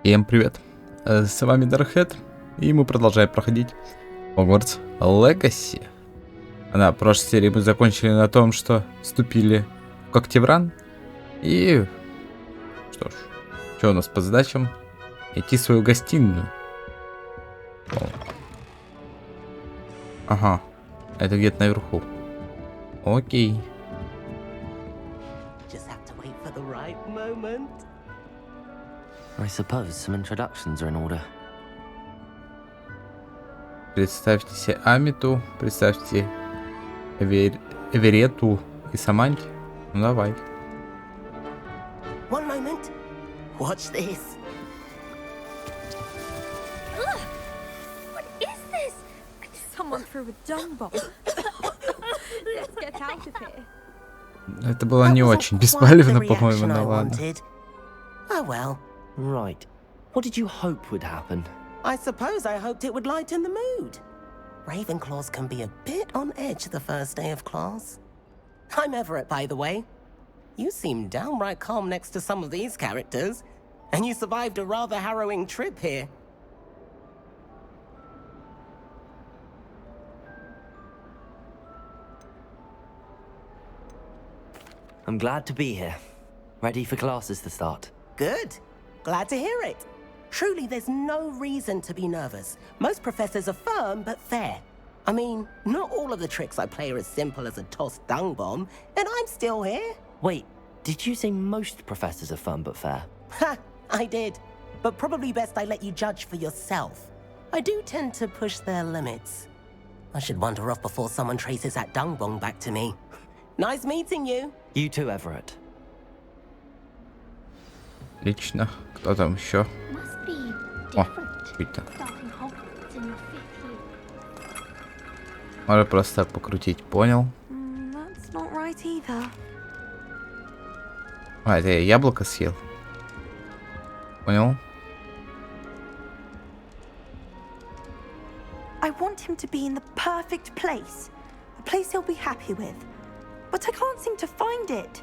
Всем привет, с вами DarkHead, и мы продолжаем проходить Hogwarts Legacy. На прошлой серии мы закончили на том, что вступили в Когтевран. И что ж, что у нас по задачам? Найти свою гостиную. Ага, это где-то наверху. Окей. I suppose some introductions are in order. Представьте себе Амиту, представьте Эверету и Саманти. Ну давай. One moment. Watch this. What is this? Someone threw a dung bomb. Let's get out of here. Это было не очень беспалевно, по-моему, но ладно. Oh well. Right. What did you hope would happen? I suppose I hoped it would lighten the mood. Ravenclaws can be a bit on edge the first day of class. I'm Everett, by the way. You seem downright calm next to some of these characters, and you survived a rather harrowing trip here. I'm glad to be here. Ready for classes to start. Good. Glad to hear it. Truly, there's no reason to be nervous. Most professors are firm but fair. I mean, not all of the tricks I play are as simple as a tossed dung bomb, and I'm still here. Wait, did you say most professors are fun but fair? Ha! I did. But probably best I let you judge for yourself. I do tend to push their limits. I should wander off before someone traces that dung bomb back to me. Nice meeting you. You too, Everett. Отлично. Кто там еще? Must be О, different. видно. Starting Hogwarts in your 5th year. Можно просто покрутить, понял? That's not right either. А, это я яблоко съел. Понял? I want him to be in the perfect place. A place he'll be happy with. But I can't seem to find it.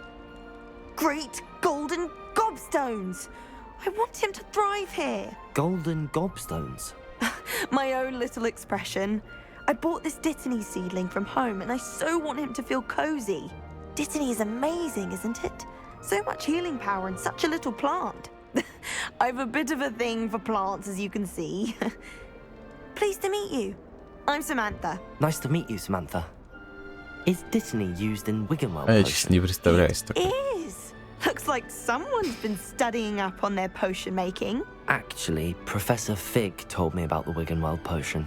Great golden gobstones! I want him to thrive here. Golden gobstones. My own little expression. I bought this Dittany seedling from home and I so want him to feel cozy. Dittany is amazing, isn't it? So much healing power in such a little plant. I've a bit of a thing for plants, as you can see. Pleased to meet you. I'm Samantha. Nice to meet you, Samantha. Is Dittany used in Wiggenweld Я честно не представляю такое. Is. Looks like someone's been studying up on their potion making. Actually, Professor Fig told me about the Wiggenweld potion.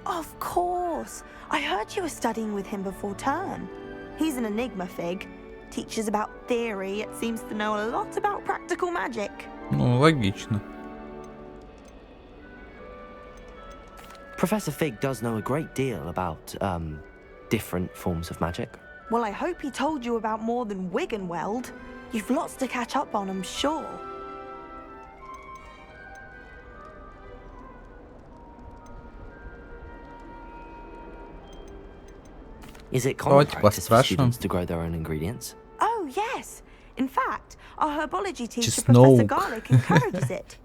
Of course. I heard you were studying with him before term. He's an enigma, Fig. Teaches about theory, it seems to know a lot about practical magic. Ну, логично. Professor Fig does know a great deal about, different forms of magic. Well, I hope he told you about more than Wiggenweld. You've lots to catch up on, I'm sure. Is it common Давайте practice for поспрашиваем. students to grow their own ingredients? Oh, yes. In fact, our herbology teacher, Чеснок. Professor Garlic, encourages it.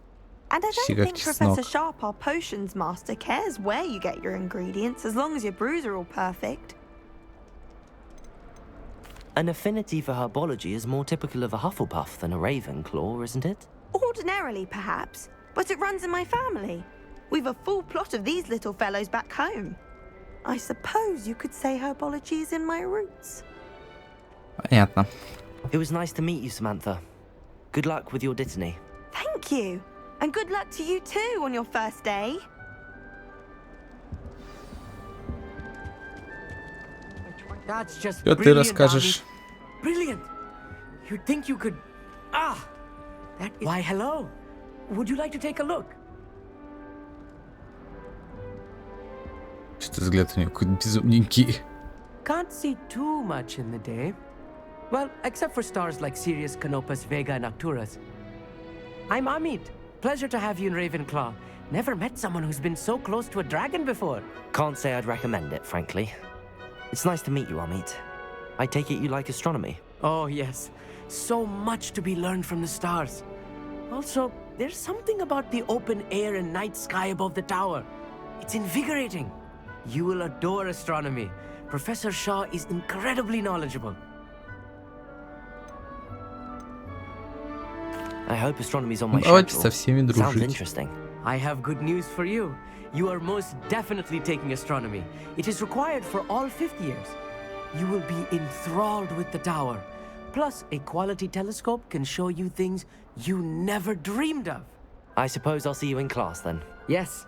And I don't Почти как think чеснок. Professor Sharp, our potions master, cares where you get your ingredients as long as your brews are all perfect. An affinity for herbology is more typical of a Hufflepuff than a Ravenclaw, isn't it? Ordinarily, perhaps, but it runs in my family. We've a full plot of these little fellows back home. I suppose you could say herbology is in my roots. Понятно. It was nice to meet you, Samantha. Good luck with your Dittany. Thank you. And good luck to you too on your first day. That's just Что ты brilliant, расскажешь? Ami. Brilliant. You'd think you could... That is... Why, hello. Would you like to take a look? Что-то взгляд у него какой-то безумненький. Can't see too much in the day. Well, except for stars like Sirius, Canopus, Vega, and Arcturus. I'm Amit. Pleasure to have you in Ravenclaw. Never met someone who's been so close to a dragon before. Can't say I'd recommend it, frankly. It's nice to meet you, Amit. I take it you like astronomy? Oh, yes. So much to be learned from the stars. Also, there's something about the open air and night sky above the tower. It's invigorating. You will adore astronomy. Professor Shaw is incredibly knowledgeable. I hope astronomy's on my Давайте schedule. со всеми Sounds дружить. interesting. I have good news for you. You are most definitely taking astronomy. It is required for all fifth years. You will be enthralled with the tower. Plus, a quality telescope can show you things you never dreamed of. I suppose I'll see you in class then. Yes.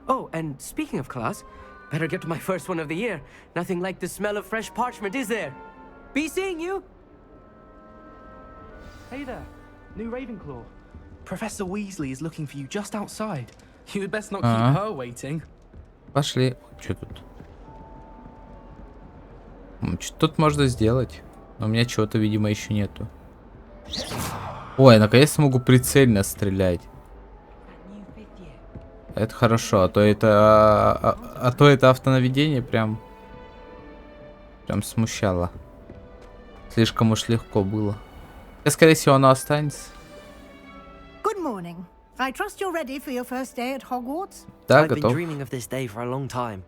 Oh, and speaking of class, better get to my first one of the year. Nothing like the smell of fresh parchment, is there? Be seeing you. Hey there, new Ravenclaw. Professor Weasley is looking for you just outside. You'd best not keep her waiting. Пошли. Что тут? Что тут можно сделать? Но у меня чего-то, видимо, еще нету. Ой, наконец-то могу прицельно стрелять. Это хорошо, а то это автонаведение прям смущало. Слишком уж легко было. И, скорее всего, оно останется. Good morning. I trust you're ready for your first day at Hogwarts. Да, I've been готов. dreaming of this day for a long time.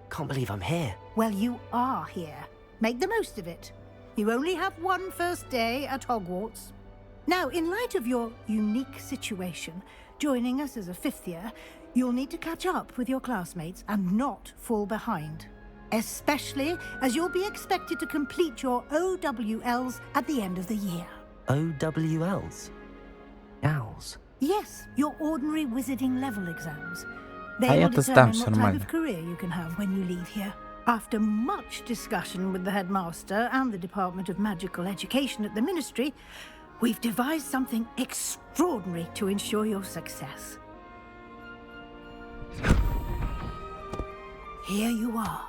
Can't believe I'm here. Well, you are here. Make the most of it. You only have one first day at Hogwarts. Now, in light of your unique situation, joining us as a fifth year, you'll need to catch up with your classmates and not fall behind. Especially as you'll be expected to complete your OWLs at the end of the year. OWLs? Owls? Yes, your ordinary wizarding level exams. They А will я-то сдам, determine всё what type нормально. of career you can have when you leave here. After much discussion with the headmaster and the Department of Magical Education at the Ministry, we've devised something extraordinary to ensure your success. Here you are.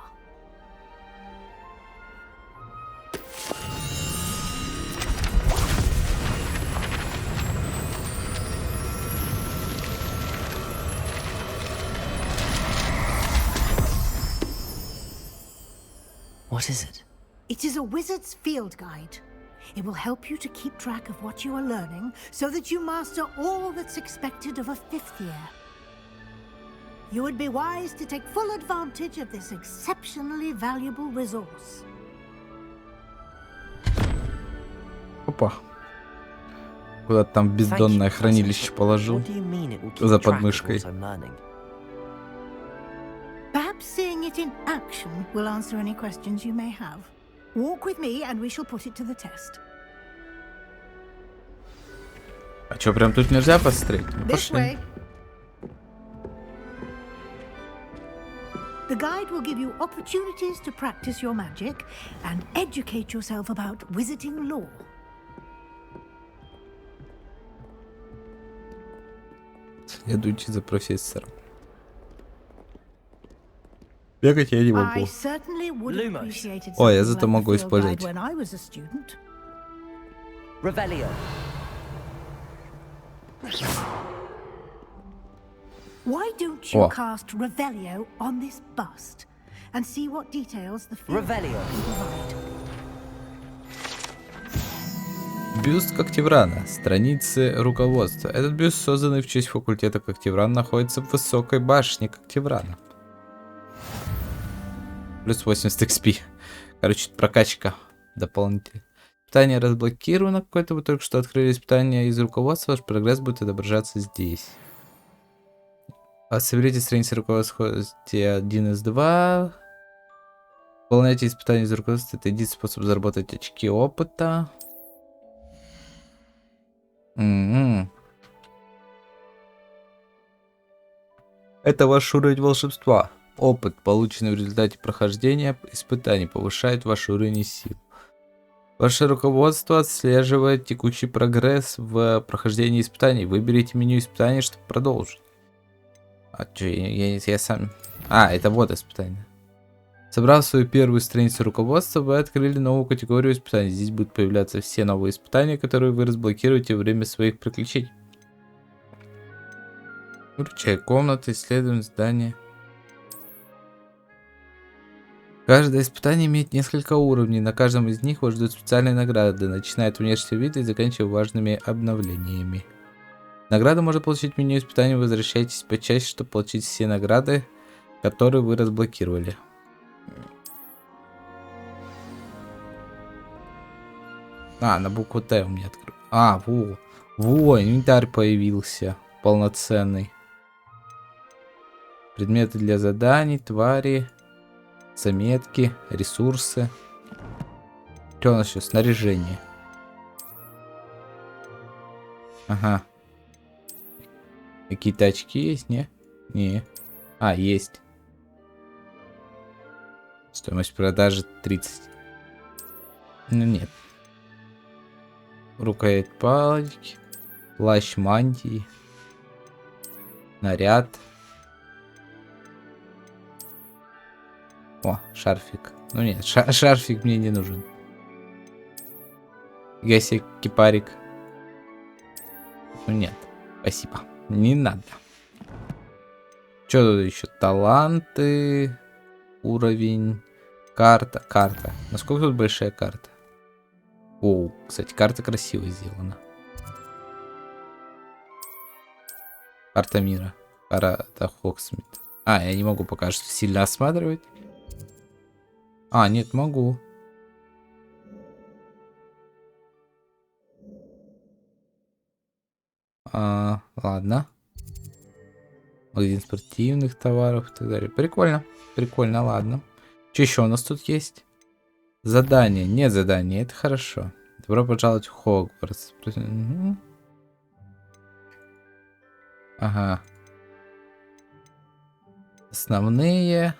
What is it? It is a wizard's field guide. It will help you to keep track of what you are learning so that you master all that's expected of a fifth year. You would be wise to take full advantage of this exceptionally valuable resource. Опа. Куда-то там Thank you, бездонное Professor, хранилище but положил. What do you mean it will keep За track of подмышкой. what I'm learning? Perhaps seeing it in action will answer any questions you may have. Walk with me and we shall put it to the test. А чё, прям тут нельзя посмотреть? Ну, This пошли. way. The guide will give you opportunities to practice your magic and educate yourself about wizarding lore. Следуйте за профессором. Бегать я не I могу. certainly would have Lumos. appreciated О, я something зато like могу the field использовать. guide when I was a student. Revelio. Why don't you О. cast Revelio on this bust and see what details the field guide Revelio. can provide? Бюст Когтеврана. Страницы руководства. Этот бюст, созданный в честь факультета Когтевран, находится в высокой башне Когтеврана. Плюс 80 XP. Короче, прокачка дополнительная. Испытание разблокировано какое-то. Вы только что открыли испытание из руководства. Ваш прогресс будет отображаться здесь. Соберите страницы руководства 1 из 2. Выполняйте испытания из руководства. Это единственный способ заработать очки опыта. Это ваш уровень волшебства. Опыт, полученный в результате прохождения испытаний, повышает ваш уровень сил. Ваше руководство отслеживает текущий прогресс в прохождении испытаний. Выберите меню испытаний, чтобы продолжить. А что, я сам... А, это вот испытание. Собрав свою первую страницу руководства, вы открыли новую категорию испытаний. Здесь будут появляться все новые испытания, которые вы разблокируете во время своих приключений. Включай комнаты, исследуем здания. Каждое испытание имеет несколько уровней. На каждом из них вас ждут специальные награды, начиная от внешнего вида и заканчивая важными обновлениями. Награду можно получить в меню испытаний. Возвращайтесь по части, чтобы получить все награды, которые вы разблокировали. А, на букву Т у меня открыл. А, во, инвентарь появился. Полноценный. Предметы для заданий, твари, заметки, ресурсы. Что у нас сейчас? Снаряжение. Ага. Какие-то очки есть, не? Не. А, есть. Стоимость продажи 30. Ну нет. Рукоять палочки. Плащ мантии. Наряд. О, шарфик. Ну нет, шарфик мне не нужен. Гаси кипарик. Ну нет, спасибо. Не надо. Что тут еще? Таланты. Уровень. Карта. Насколько тут большая карта? О, кстати, карта красиво сделана. Карта мира. Карта Хоксмит. А, я не могу пока что сильно осматривать. А, нет, могу. Ладно. Магазин спортивных товаров и так далее. Прикольно. Прикольно, ладно. Что еще у нас тут есть? Задание. Нет задания. Это хорошо. Добро пожаловать в Хогвартс. Ага. Основные.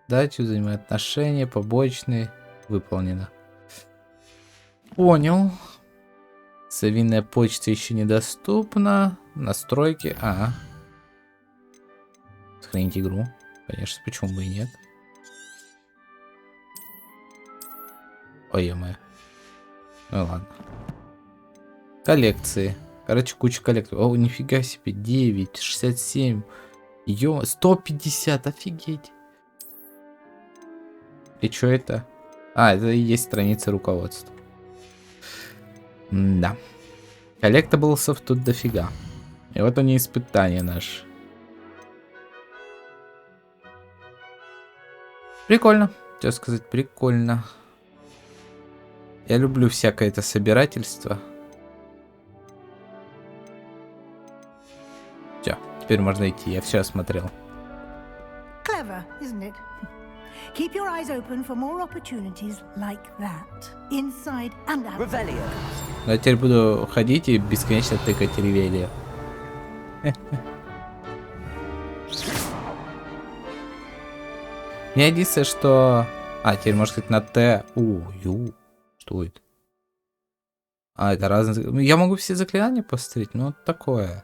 Дачу, взаимоотношения, побочные. Выполнено. Понял. Совиная почта еще недоступна. Настройки. Сохранить игру. Конечно, почему бы и нет. Ой, ё-моё. Ну ладно. Коллекции. Короче, куча коллекций. О, нифига себе. 9, 67. Ё, 150. Офигеть. И что это? А, это и есть страница руководства. Да. Коллектаблсов тут дофига. И вот они, испытания наши. Прикольно. Что сказать, прикольно. Я люблю всякое это собирательство. Все, теперь можно идти. Я все осмотрел. Clever, isn't it? Keep your eyes open for more opportunities like that, inside and out. Revelio. Я теперь буду ходить и бесконечно тыкать ревелия. Мне единственное, что... А, теперь можно сказать на Т. Что это? А, это разные... Я могу все заклинания поставить, но такое.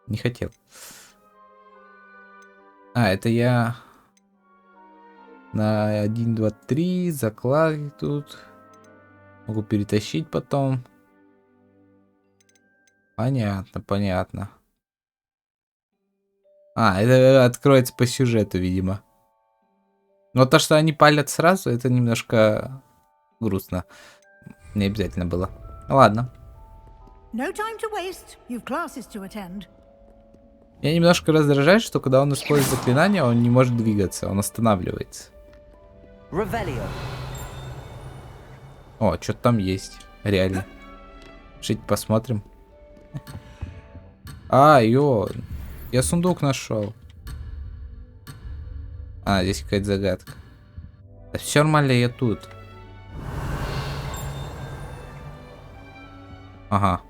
Не хотел. А, это я... На 1, 2, 3 закладки тут. Могу перетащить потом. Понятно, понятно. А, это откроется по сюжету, видимо. Но то, что они палят сразу, это немножко грустно. Не обязательно было. Ладно. No time to waste. You've classes to attend. Меня немножко раздражает, что когда он использует заклинание, он не может двигаться, он останавливается. Revelio. О, что-то там есть. Реально. Жить посмотрим. А, я сундук нашел. А, здесь какая-то загадка. Да все нормально, я тут. Ага.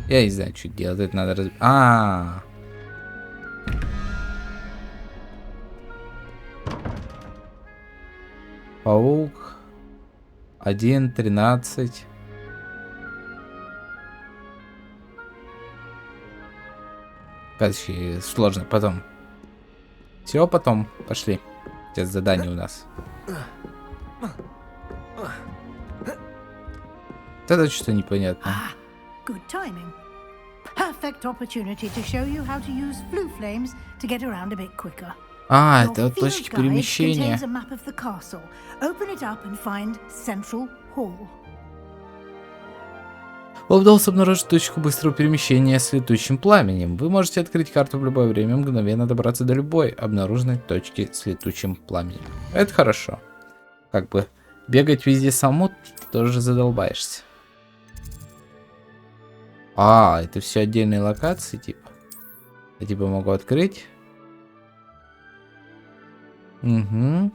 Я не знаю, что делать. Это надо Паук 1.13. Короче, сложно. Потом. Все, потом. Пошли. Сейчас задание у нас. Это что-то непонятно. Good timing. Perfect opportunity to show you how to use flue flames to get around a bit quicker. А, Your это field точки guide перемещения. contains a map of the castle. Open it up and find Central Hall. Вам удалось обнаружить точку быстрого перемещения с летучим пламенем. Вы можете открыть карту в любое время, мгновенно добраться до любой обнаруженной точки с летучим пламенем. Это хорошо. Как бы бегать везде самому тоже задолбаешься. А, это все отдельные локации, типа. Я типа могу открыть. Угу.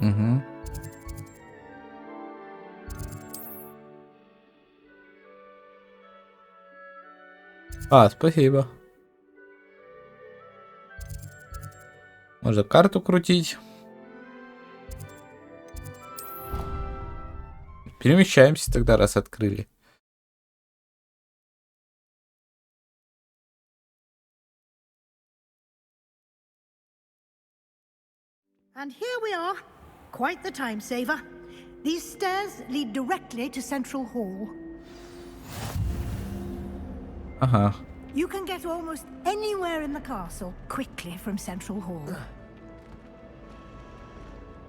Угу. А, спасибо. Можно карту крутить. Перемещаемся тогда, раз открыли. And here we are. Quite the time saver. These stairs lead directly to Central Hall. Ага. You can get almost anywhere in the castle quickly from Central Hall.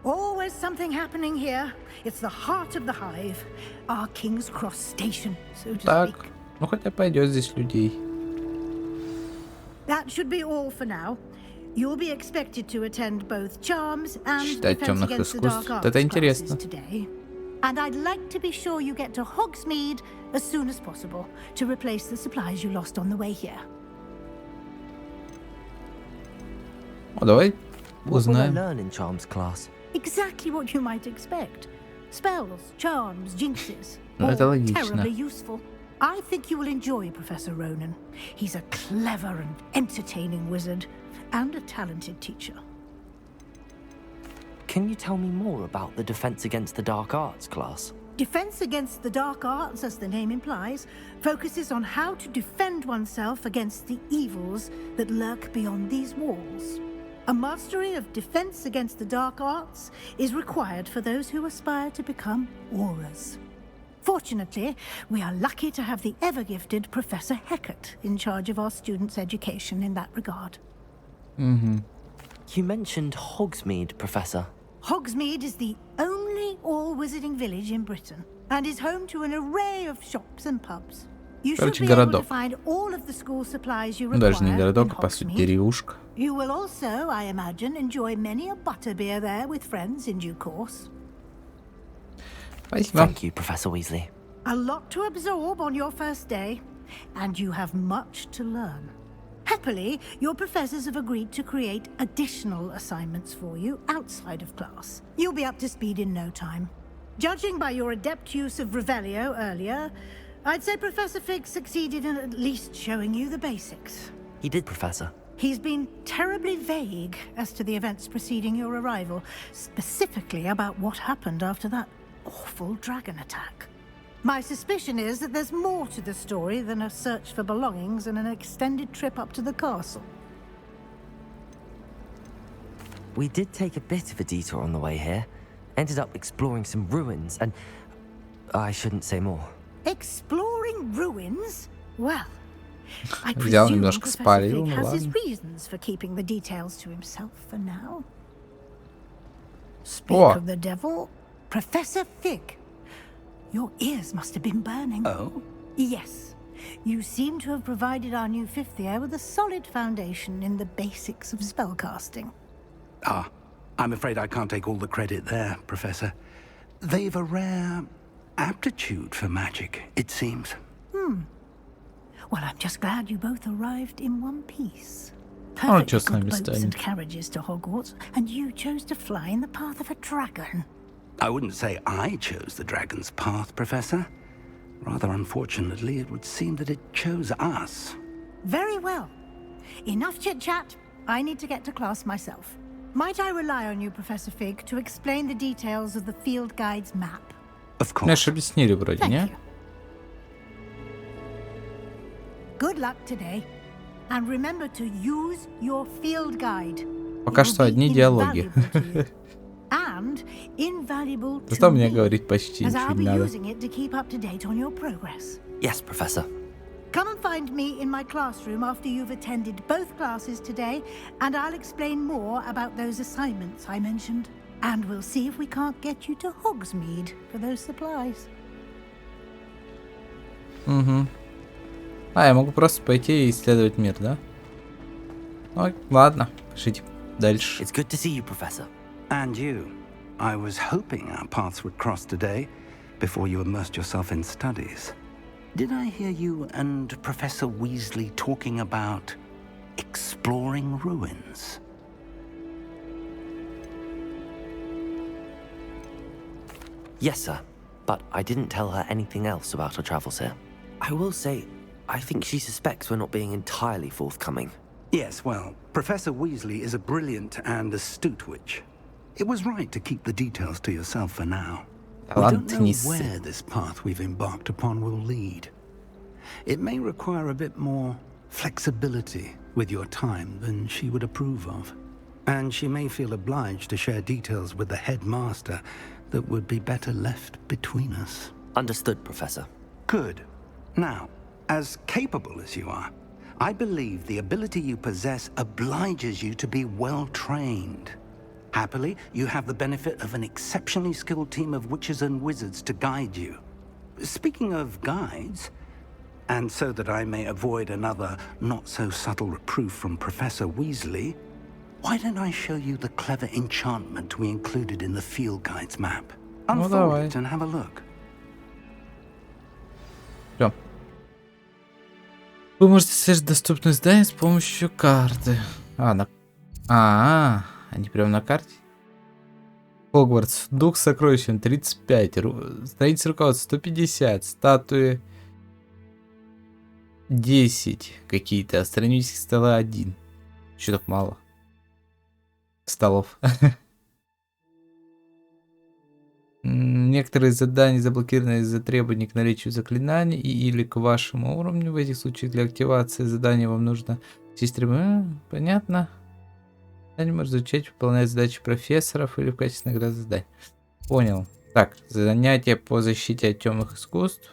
Always something happening here. It's the heart of the hive. Our King's Cross station, so to Так, speak. ну хотя пойдет здесь людей. That should be all for now. You'll be expected to attend both charms and Читать defense темных against the искусств. dark Это arts интересно. classes today. And I'd like to be sure you get to Hogsmeade as soon as possible to replace the supplies you lost on the way here. Ну, давай What will I узнаем. learn in charms class? Exactly what you might expect. Spells, charms, jinxes. Ну, это all логично. terribly useful. I think you will enjoy Professor Ronan. He's a clever and entertaining wizard and a talented teacher. Can you tell me more about the defense against the dark arts class? Defense against the dark arts, as the name implies, focuses on how to defend oneself against the evils that lurk beyond these walls. A mastery of defense against the dark arts is required for those who aspire to become auras. Fortunately, we are lucky to have the ever-gifted Professor Hecat in charge of our students' education in that regard. You mentioned Hogsmeade, Professor. Hogsmeade is the only all-wizarding village in Britain and is home to an array of shops and pubs. You should Короче, be able to городок. find all of the school supplies you Ну, даже не require in городок, а по сути Hogsmeade. деревушка. You will also, I imagine, enjoy many a butterbeer there with friends in due course. Спасибо. Thank you, Professor Weasley. A lot to absorb on your first day, and you have much to learn. Happily, your professors have agreed to create additional assignments for you outside of class. You'll be up to speed in no time. Judging by your adept use of Revelio earlier, I'd say Professor Fig succeeded in at least showing you the basics. He did, Professor. He's been terribly vague as to the events preceding your arrival, specifically about what happened after that awful dragon attack. My suspicion is that there's more to the story than a search for belongings and an extended trip up to the castle. We did take a bit of a detour on the way here. Ended up exploring some ruins and... I shouldn't say more. Exploring ruins? Well, I Взял presume немножко Professor спалил, Fig ну has his ладно. reasons for keeping the details to himself for now. Speak О. of the devil, Professor Fig. Your ears must have been burning. Oh? Yes. You seem to have provided our new fifth year with a solid foundation in the basics of spellcasting. Ah, I'm afraid I can't take all the credit there, Professor. They've a rare aptitude for magic, it seems. Well, I'm just glad you both arrived in one piece. Oh, Perfectly just good like boats Mr. and carriages to Hogwarts, and you chose to fly in the path of a dragon. I wouldn't say I chose the dragon's path, Professor. Rather unfortunately, it would seem that it chose us. Very well. Enough chit-chat. I need to get to class myself. Might I rely on you, Professor Fig, to explain the details of the field guide's map? Of Мне course. же объяснили вроде, Thank не? you. Good luck today. And remember to use your field guide. Пока It will что be одни диалоги. invaluable to you. And invaluable to Зато мне me, говорить почти as ничего I'll не be надо. using it to keep up to date on your progress. Yes, Professor. Come and find me in my classroom after you've attended both classes today, and I'll explain more about those assignments I mentioned. And we'll see if we can't get you to Hogsmeade for those supplies. Угу. А, я могу просто пойти и исследовать мир, да? Ой, ладно, пошлите дальше. It's good to see you, Professor. And you. I was hoping our paths would cross today before you immersed yourself in studies. Did I hear you and Professor Weasley talking about exploring ruins? Yes, sir. But I didn't tell her anything else about our travels here. I will say, I think she suspects we're not being entirely forthcoming. Yes, well, Professor Weasley is a brilliant and astute witch. It was right to keep the details to yourself for now. We don't know where this path we've embarked upon will lead. It may require a bit more flexibility with your time than she would approve of. And she may feel obliged to share details with the headmaster that would be better left between us. Understood, Professor. Good. Now, as capable as you are, I believe the ability you possess obliges you to be well trained. Happily, you have the benefit of an exceptionally skilled team of witches and wizards to guide you. Speaking of guides, and so that I may avoid another not-so-subtle reproof from Professor Weasley, why don't I show you the clever enchantment we included in the field guide's map? Unfold it and have a look. Всё. Вы можете слежать доступные здания с помощью карты. Они прямо на карте? Хогвартс. Дух с сокровищем 35. Страница руководства 150. Статуи 10 какие-то. Астрономические столы 1. Еще так мало. Столов. Некоторые задания заблокированы из-за требований к наличию заклинаний или к вашему уровню. В этих случаях для активации задания вам нужно понятно. Задание может изучать, выполнять задачи профессоров или в качестве награды заданий. Понял. Так, занятия по защите от темных искусств.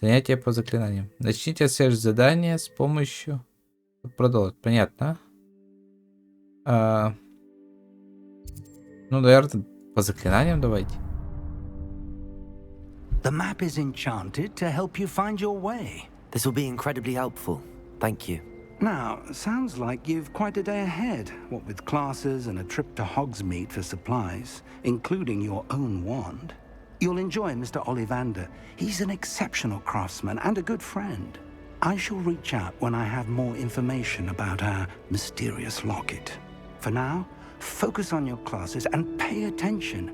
Занятия по заклинаниям. Начните отслеживать задания с помощью... Продолжить. Понятно. Ну, наверное, по заклинаниям давайте. The map is enchanted to help you find your way. This will be incredibly helpful. Thank you. Now, sounds like you've quite a day ahead, what with classes and a trip to Hogsmeade for supplies, including your own wand. You'll enjoy Mr. Ollivander. He's an exceptional craftsman and a good friend. I shall reach out when I have more information about our mysterious locket. For now, focus on your classes and pay attention.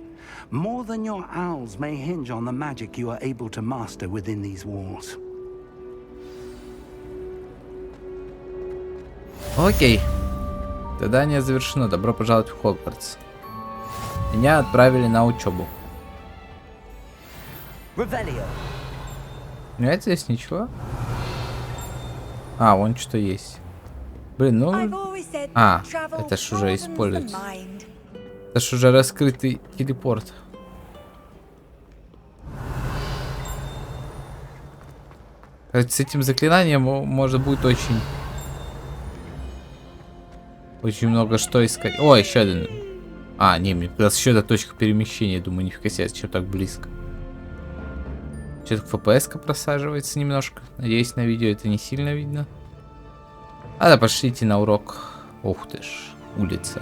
More than your owls may hinge on the magic you are able to master within these walls. Окей. Задание завершено. Добро пожаловать в Хогвартс. Меня отправили на учебу. Нет здесь ничего? Вон что есть. Блин, ну... это ж уже используется. Это ж уже раскрытый телепорт. С этим заклинанием может будет очень много что искать. О, еще один. Не, мне как раз еще одна точка перемещения. Думаю, нифига себе, что так близко. Что-то ФПС-ка просаживается немножко. Надеюсь, на видео это не сильно видно. Да, пошлите на урок. Ух ты ж, улица.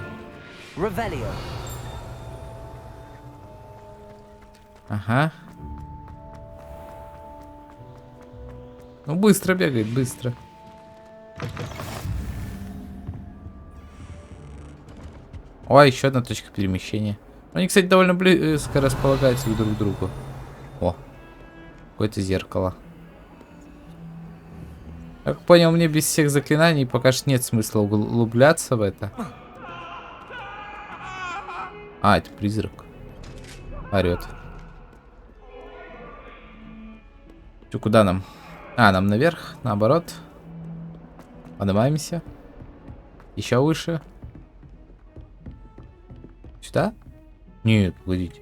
Ага. Ну, быстро бегает, быстро. Ой, еще одна точка перемещения. Они, кстати, довольно близко располагаются друг к другу. О, какое-то зеркало. Как понял, мне без всех заклинаний пока что нет смысла углубляться в это. Это призрак. Орет. Что, куда нам? Нам наверх, наоборот. Поднимаемся. Еще выше. Сюда? Нет, погодите.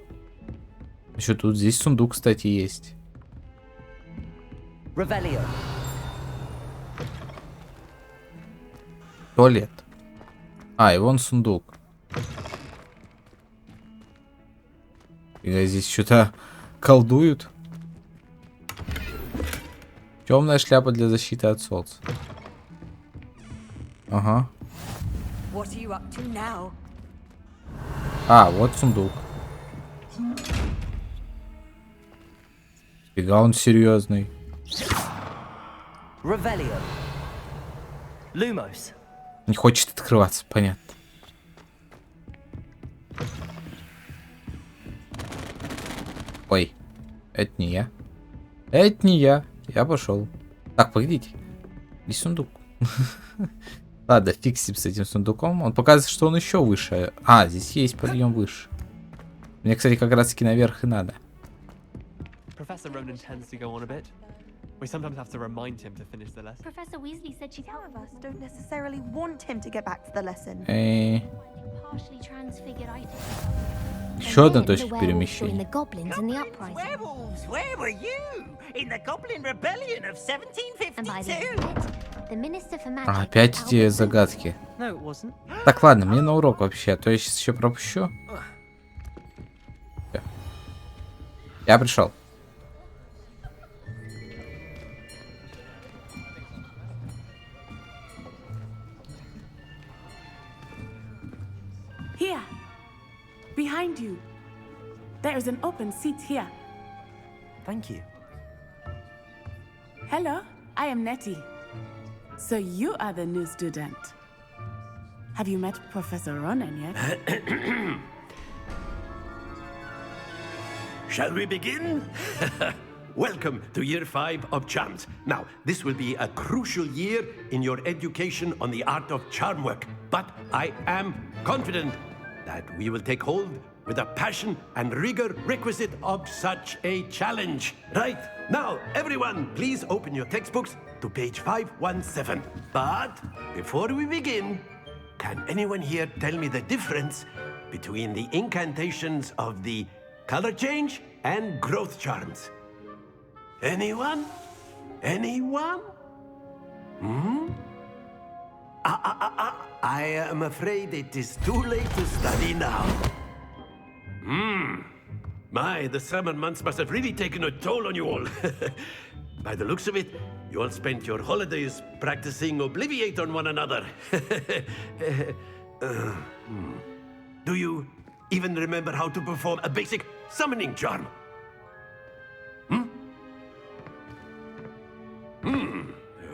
Еще тут, здесь сундук, кстати, есть. Туалет. А, и вон сундук. И здесь что-то колдуют. Темная шляпа для защиты от солнца. Ага. А, вот сундук. Фига он серьезный. Revelio. Lumos. Не хочет открываться, понятно. Ой, это не я. Это не я. Я пошел. Так, погодите. И сундук. Ладно, фиксим с этим сундуком. Он показывает, что он еще выше. А, здесь есть подъем выше. Мне, кстати, как раз таки наверх и надо. Professor Ronan tends to go on a bit. We sometimes have to remind him to finish the lesson. Professor Weasley said she'd help us. Don't necessarily want him to get back to the lesson. Partially transfigured items. Еще одна точка перемещения. The goblins and the uprising. Werewolves, where were you? In the Goblin Rebellion of 1752? And by the end of it, the Minister for Magic. А, опять эти загадки. No, it wasn't. Так, ладно, мне на урок вообще. То я сейчас еще пропущу. Всё. Я пришел. Here, behind you. There is an open seat here. Thank you. Hello, I am Nettie. So you are the new student. Have you met Professor Ronan yet? Shall we begin? Welcome to Year 5 of Charms. Now, this will be a crucial year in your education on the art of charm work. But I am confident that we will take hold with the passion and rigor requisite of such a challenge. Right, now, everyone, please open your textbooks to page 517. But before we begin, can anyone here tell me the difference between the incantations of the color change and growth charms? Anyone? Anyone? I am afraid it is too late to study now. My, the summer months must have really taken a toll on you all. By the looks of it, you all spent your holidays practicing Obliviate on one another. Do you even remember how to perform a basic summoning charm?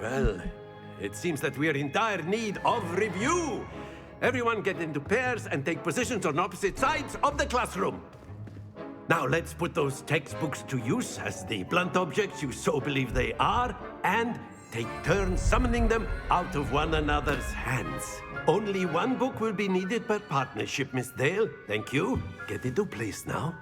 Well, it seems that we are in dire need of review. Everyone get into pairs and take positions on opposite sides of the classroom. Now let's put those textbooks to use as the blunt objects you so believe they are, and take turns summoning them out of one another's hands. Only one book will be needed per partnership, Miss Dale. Thank you. Get into place now.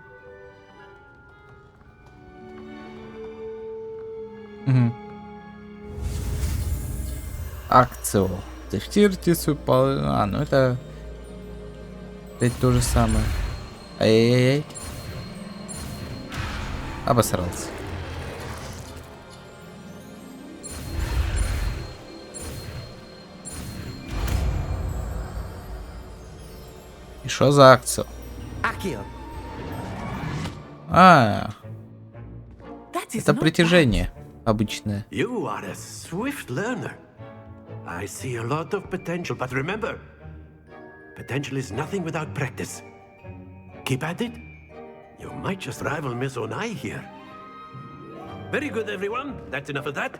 Акцию. Тефтирте свою пол... А, ну это... Опять то же самое. Ай-яй-яй. Обосрался. И что за акцию? А, это притяжение обычное. You are a swift learner. I see a lot of potential, but remember, potential is nothing without practice. Keep at it. You might just rival Miss Onai here. Very good, everyone. That's enough of that.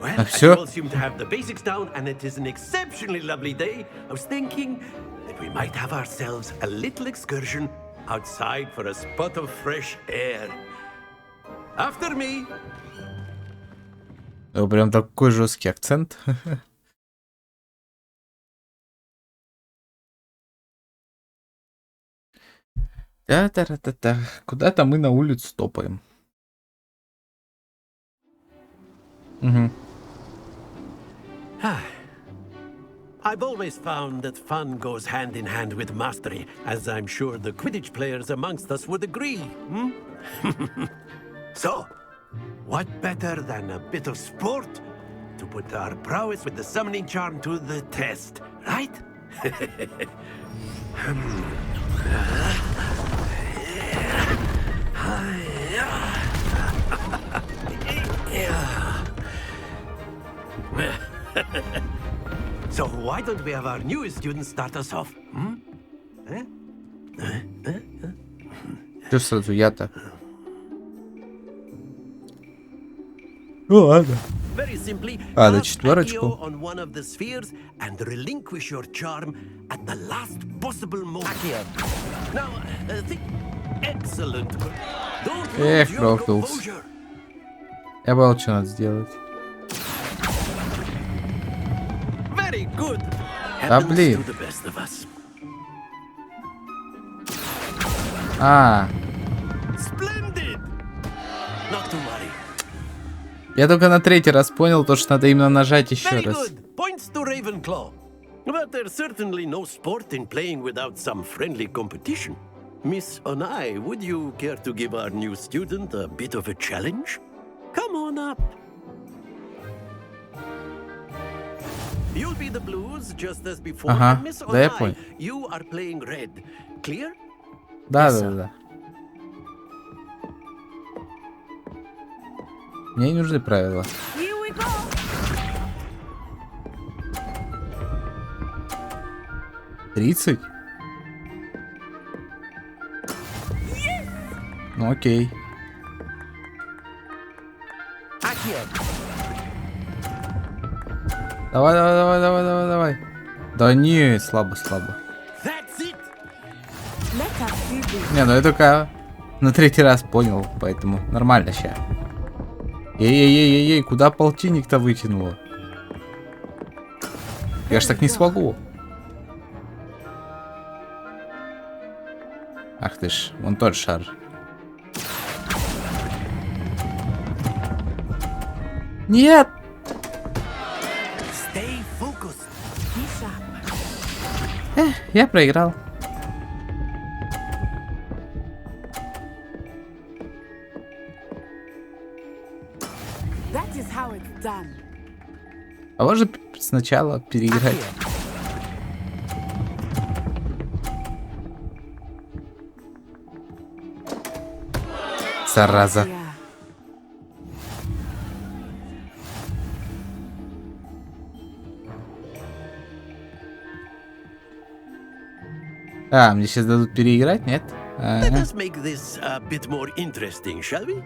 Well, you all seem to have the basics down, and it is an exceptionally lovely day. I was thinking that we might have ourselves a little excursion outside for a spot of fresh air. After me. Прям такой жесткий акцент. Та-та-та-та-та. Куда-то мы на улицу топаем. Угу. I've always found that fun goes hand in hand with mastery, as I'm sure the Quidditch players amongst us would agree. So, what better than a bit of sport to put our prowess with the summoning charm to the test, right? So why don't we have our newest student start us off? Что сразу я-то? Ну ладно. Very simply, А, да, cast четверочку. Accio on one of the spheres and relinquish your charm at the last possible moment. Now, think. Excellent. Don't lose your Прокнулся. composure. Я понял, что надо сделать. Very good. Да Happens блин. to the best of us. А, Splendid. Not to worry. я только на третий раз понял то, что надо именно нажать еще Very раз. good. Points to Ravenclaw. But there's certainly no sport in playing without some friendly competition. Miss Onai, would you care to give our new student a bit of a challenge? Come on up. You'll be the blues just as before. Ага, And Miss да я Onai, понял. you are playing red. Clear? Да, да, да. Мне не нужны правила. Here we go. 30? Ну окей. Давай, давай, давай, давай, давай, давай. Да не, слабо, слабо. Let us see this. Не, ну я только на третий раз понял, поэтому нормально ща. Ей-ей-ей-ей, куда полтинник-то вытянуло? Я ж так не смогу. Ах ты ж, вон тот шар. Нет! Stay focused. Я проиграл. That is how it's done. А можно сначала переиграть? Зараза. Yeah. А, мне сейчас дадут переиграть, нет? Let us make this a bit more interesting, shall we?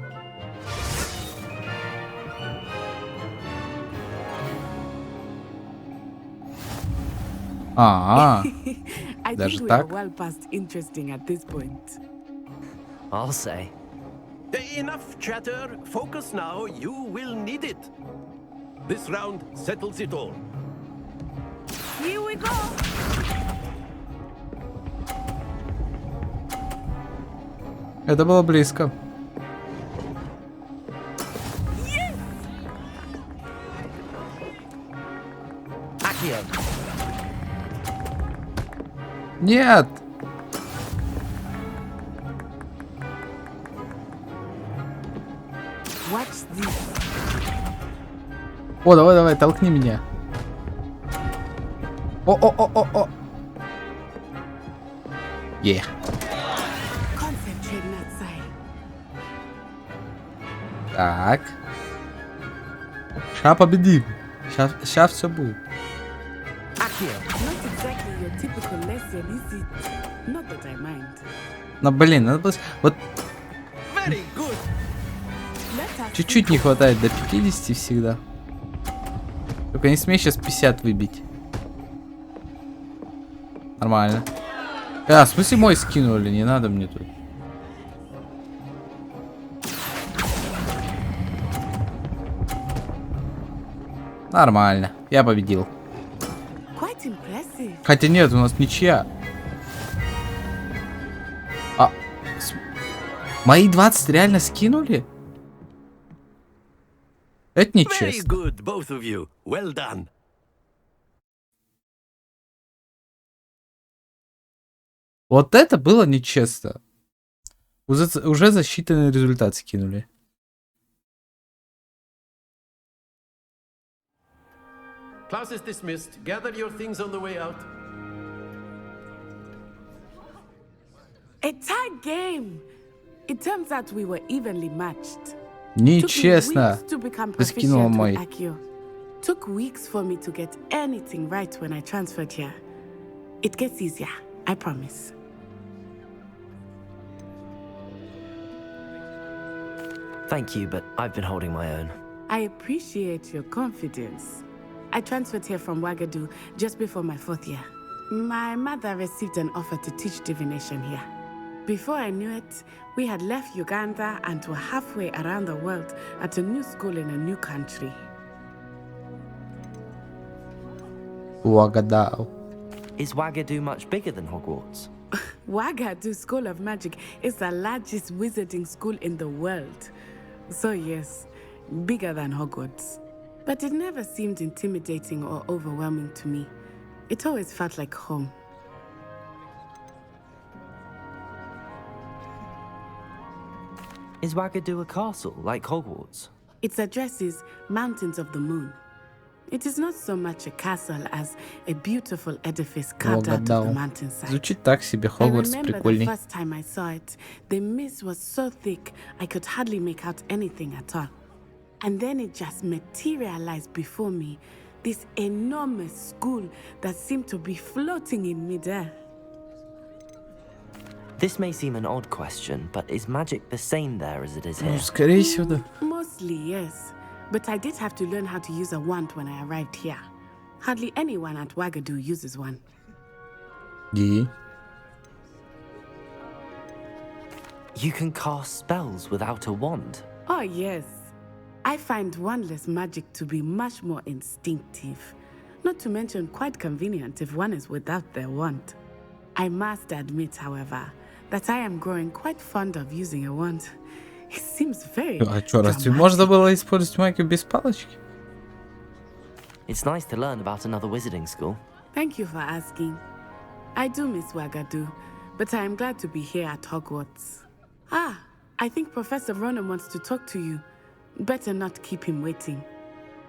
I Даже think we так? are well past interesting at this point. I'll say. Enough chatter. Focus now. You will need it. This round settles it all. Here we go. Это было близко. Нет! Watch this. О, давай, давай, толкни меня. О. Е. Concentrate on that side. Так. Сейчас победим. Сейчас все будет. Not exactly your typical lesson, is it? Not that I mind. Но, блин, надо было... Вот Very good. Let us чуть-чуть не хватает до 50 всегда. Только не смей сейчас 50 выбить. Нормально. А, в смысле мой скинули? Не надо мне тут. Нормально. Я победил. quite impressive. Хотя нет, у нас ничья. А, мои 20 реально скинули? Это Very нечестно. good, both of you. Well done. Вот это было нечестно. Уже засчитанный результат скинули. Class is dismissed. Gather your things on the way out. A tight game. It turns out we were evenly matched. Нечестно. Ты скинула мой. Took weeks for me to get anything right when I transferred here. It gets easier, I promise. Thank you, but I've been holding my own. I appreciate your confidence. I transferred here from Wagadu just before my 4th year. My mother received an offer to teach divination here. Before I knew it, we had left Uganda and were halfway around the world at a new school in a new country. Wagadu. Is Wagadu much bigger than Hogwarts? Wagadu School of Magic is the largest wizarding school in the world. So yes, bigger than Hogwarts. But it never seemed intimidating or overwhelming to me. It always felt like home. Is Wagadu a castle, like Hogwarts? Its address is Mountains of the Moon. It is not so much a castle as a beautiful edifice carved out of the mountainside. Звучит так себе, I Хогвартс remember прикольней. the first time I saw it, the mist was so thick I could hardly make out anything at all. And then it just materialized before me, this enormous school that seemed to be floating in midair. This may seem an odd question, but is magic the same there as it is here? Скорее всего, да. Mostly, yes. But I did have to learn how to use a wand when I arrived here. Hardly anyone at Wagadu uses one. И? You can cast spells without a wand? Oh, yes. I find wandless magic to be much more instinctive. Not to mention quite convenient if one is without their wand. I must admit, however, that I am growing quite fond of using a wand. It seems very А что, разве можно было использовать магию без палочки? It's nice to learn about another wizarding school. Thank you for asking. I do miss Wagadu, but I am glad to be here at Hogwarts. Ah, I think Professor Ronan wants to talk to you. Better not keep him waiting.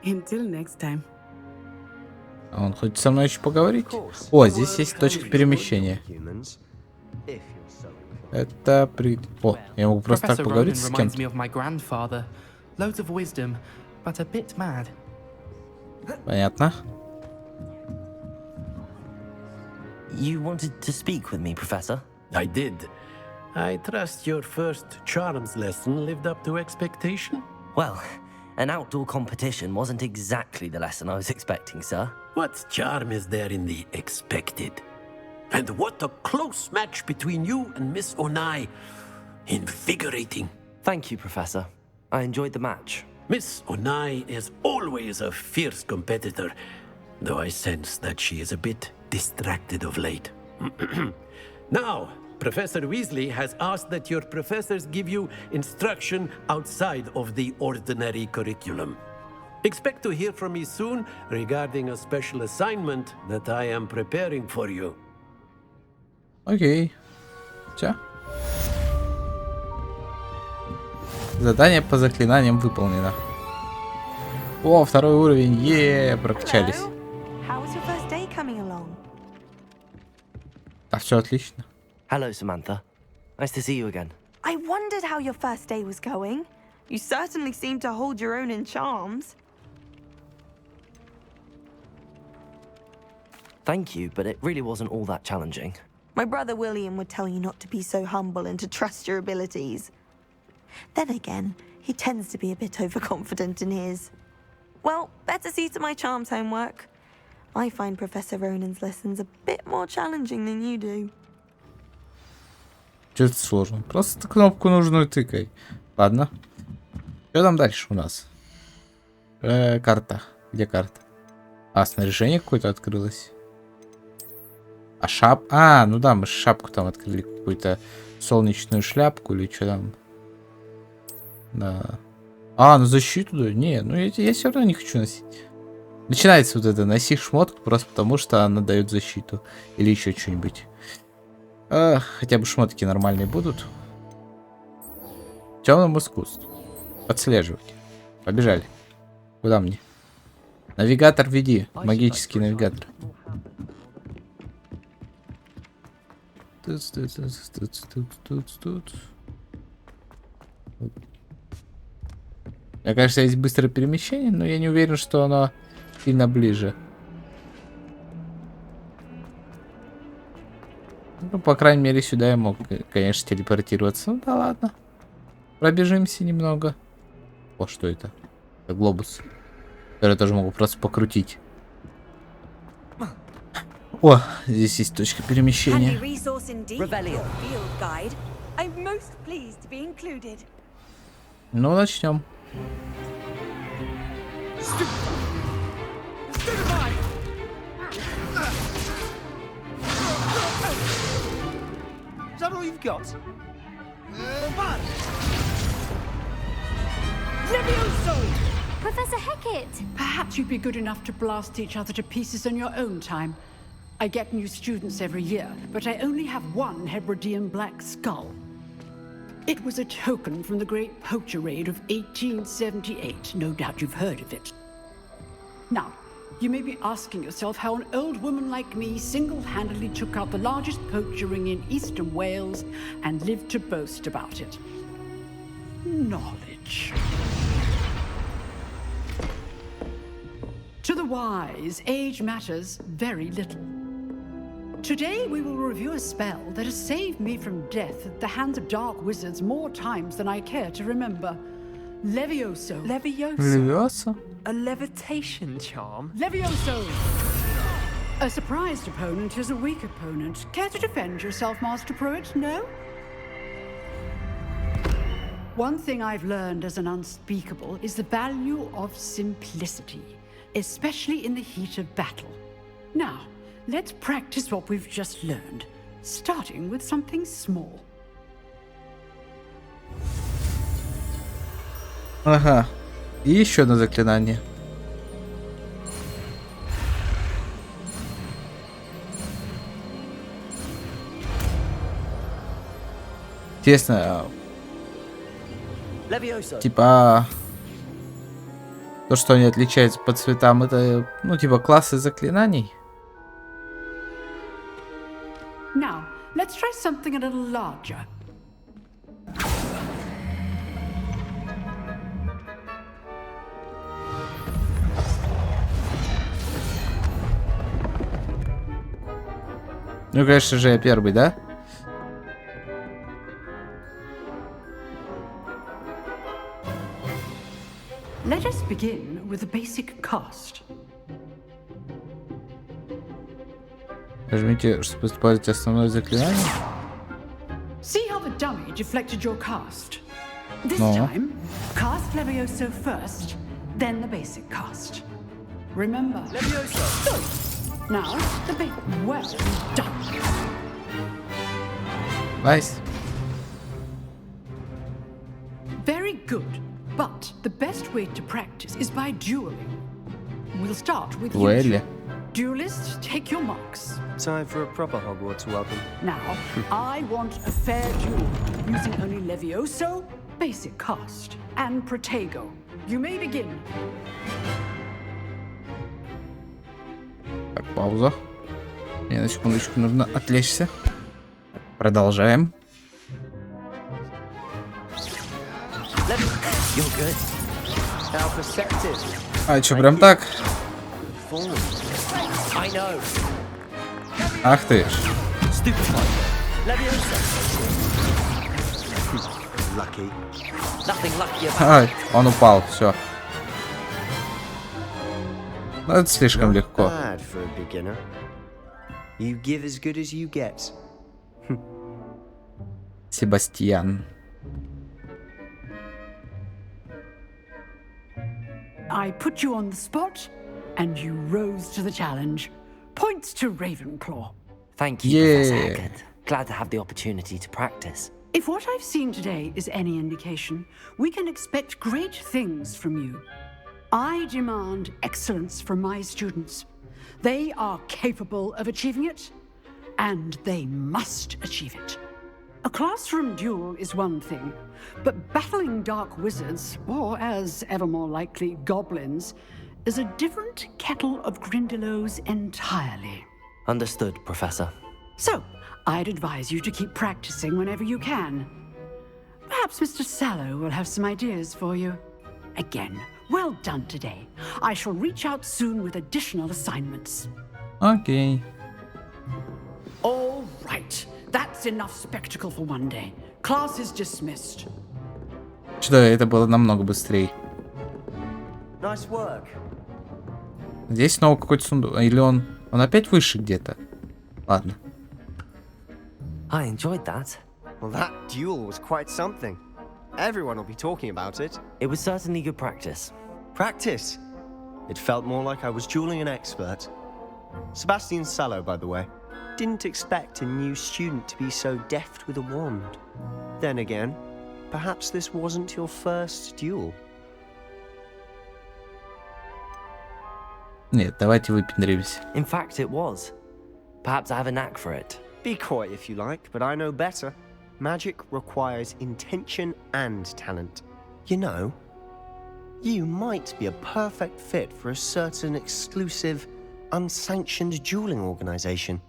Until next time. А он хочет со мной еще поговорить? О, здесь есть точка перемещения. Это при... О, я могу просто так поговорить с кем-то. Понятно. You wanted to speak with me, Professor? I did. I trust your first charms lesson lived up to expectation? Well, an outdoor competition wasn't exactly the lesson I was expecting, sir. What charm is there in the expected? And what a close match between you and Miss Onai. Invigorating. Thank you, Professor. I enjoyed the match. Miss Onai is always a fierce competitor, though I sense that she is a bit distracted of late. Now, Professor Weasley has asked that your professors give you instruction outside of the ordinary curriculum. Expect to hear from me soon regarding a special assignment that I am preparing for you. Окей. Все. Задание по заклинаниям выполнено. О, 2-й уровень. Прокачались. А все отлично. Hello, Samantha. Nice to see you again. I wondered how your first day was going. You certainly seem to hold your own in charms. Thank you, but it really wasn't all that challenging. My brother William would tell you not to be so humble and to trust your abilities. Then again, he tends to be a bit overconfident in his. Well, better see to my charms homework. I find Professor Ronan's lessons a bit more challenging than you do. Что-то сложно. Просто кнопку нужную тыкай. Ладно. Что там дальше у нас? Карта. Где карта? А, снаряжение какое-то открылось. А А, ну да, мы шапку там открыли. Какую-то солнечную шляпку или что там. Да. А, ну защиту, да? Не, ну я все равно не хочу носить. Начинается вот это, носи шмотку просто потому, что она дает защиту. Или еще что-нибудь. Хотя бы шмотки нормальные будут. Темному искусству. Отслеживать. Побежали. Куда мне? Навигатор веди. Магический навигатор. Я, конечно, есть быстрое перемещение, но я не уверен, что оно сильно ближе. Ну, по крайней мере, сюда я мог, конечно, телепортироваться. Ну да ладно. Пробежимся немного. О, что это? Это глобус. Я тоже могу просто покрутить. О, здесь есть точка перемещения. Ну, начнем. Is that all you've got? Levioso! Professor Hecat! Perhaps you'd be good enough to blast each other to pieces in your own time. I get new students every year, but I only have one Hebridean black skull. It was a token from the Great Poacher Raid of 1878. No doubt you've heard of it. Now, you may be asking yourself how an old woman like me single-handedly took out the largest poacher ring in eastern Wales and lived to boast about it. Knowledge. To the wise, age matters very little. Today we will review a spell that has saved me from death at the hands of dark wizards more times than I care to remember. Levioso. Levioso? A levitation charm? Levioso! A surprised opponent is a weak opponent. Care to defend yourself, Master Pruitt? No? One thing I've learned as an unspeakable is the value of simplicity, especially in the heat of battle. Now, let's practice what we've just learned, starting with something small. Ага. И еще одно заклинание. Интересно. Типа... То, что они отличаются по цветам, это, ну, типа классы заклинаний. Now, let's try something a little larger. Ну, конечно же, я первый, да? Let us begin with a basic cast. Нажмите, чтобы использовать основное заклинание. See how the dummy deflected your cast? This No. time, cast Levioso first, then the basic cast. Remember, Levioso. Good. Now, the big well done. Nice. Very good. But the best way to practice is by dueling. We'll start with you. Дуэли. Duelists, take your marks. Time for a proper Hogwarts welcome. Now, I want a fair duel, using only Levioso, basic cast, and Protego. You may begin. Так, пауза. Мне на секундочку нужно отвлечься. Продолжаем. А, чё, прям так? Ах ты ж. Ай, он упал, все. Ну, это слишком легко. Себастьян. I put you on the spot, and you rose to the challenge. Points to Ravenclaw. Thank you, Professor Hecat. Glad to have the opportunity to practice. If what I've seen today is any indication, we can expect great things from you. I demand excellence from my students. They are capable of achieving it, and they must achieve it. A classroom duel is one thing, but battling dark wizards, or as ever more likely, goblins, is a different kettle of Grindylows entirely. Understood, Professor. So, I'd advise you to keep practicing whenever you can. Perhaps Mr. Sallow will have some ideas for you. Again, well done today. I shall reach out soon with additional assignments. Окей. All right. That's enough spectacle for one day. Class is dismissed. Что это было намного быстрее. Nice work. Здесь снова какой-то сундук. Или он опять выше где-то? Ладно. I enjoyed that. Well, that duel was quite something. Everyone will be talking about it. It was certainly good practice. Practice? It felt more like I was dueling an expert. Sebastian Sallow, by the way. Didn't expect a new student to be so deft with a wand. Then again, perhaps this wasn't your first duel. Нет, давайте выпендримся. In fact, it was. Perhaps I have a knack for it. Be coy if you like, but I know better. Magic requires intention and talent. You know, you might be a perfect fit for a certain exclusive, unsanctioned dueling organization.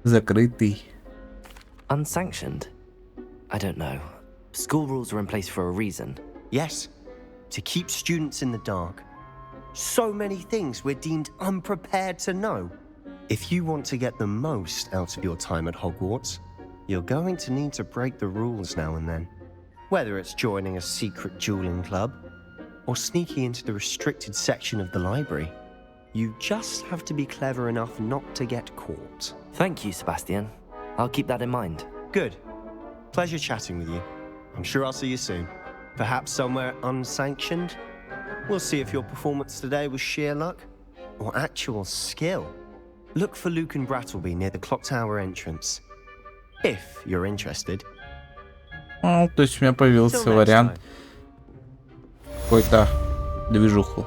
Закрытый. Unsanctioned? I don't know. School rules are in place for a reason. Yes, to keep students in the dark. So many things we're deemed unprepared to know. If you want to get the most out of your time at Hogwarts, you're going to need to break the rules now and then. Whether it's joining a secret dueling club, or sneaking into the restricted section of the library, you just have to be clever enough not to get caught. Thank you, Sebastian. I'll keep that in mind. Good. Pleasure chatting with you. I'm sure I'll see you soon. Perhaps somewhere unsanctioned? We'll see if your performance today was sheer luck or actual skill. Look for Luke and Brattleby near the clock tower entrance. If you're interested. То есть у меня появился вариант какой-то движуху.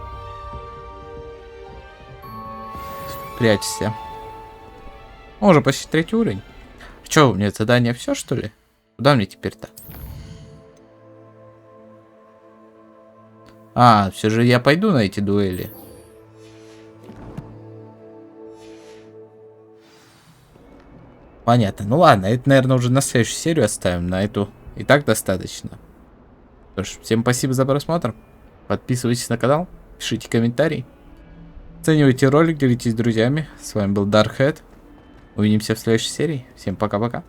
Прячься. Уже почти 3-й уровень. Че, у меня задание все, что ли? Куда мне теперь-то? А, все же я пойду на эти дуэли. Понятно. Ну ладно, это, наверное, уже на следующую серию оставим. На эту и так достаточно. Что ж, всем спасибо за просмотр. Подписывайтесь на канал, пишите комментарии. Оценивайте ролик, делитесь с друзьями. С вами был DarkHead. Увидимся в следующей серии. Всем пока-пока.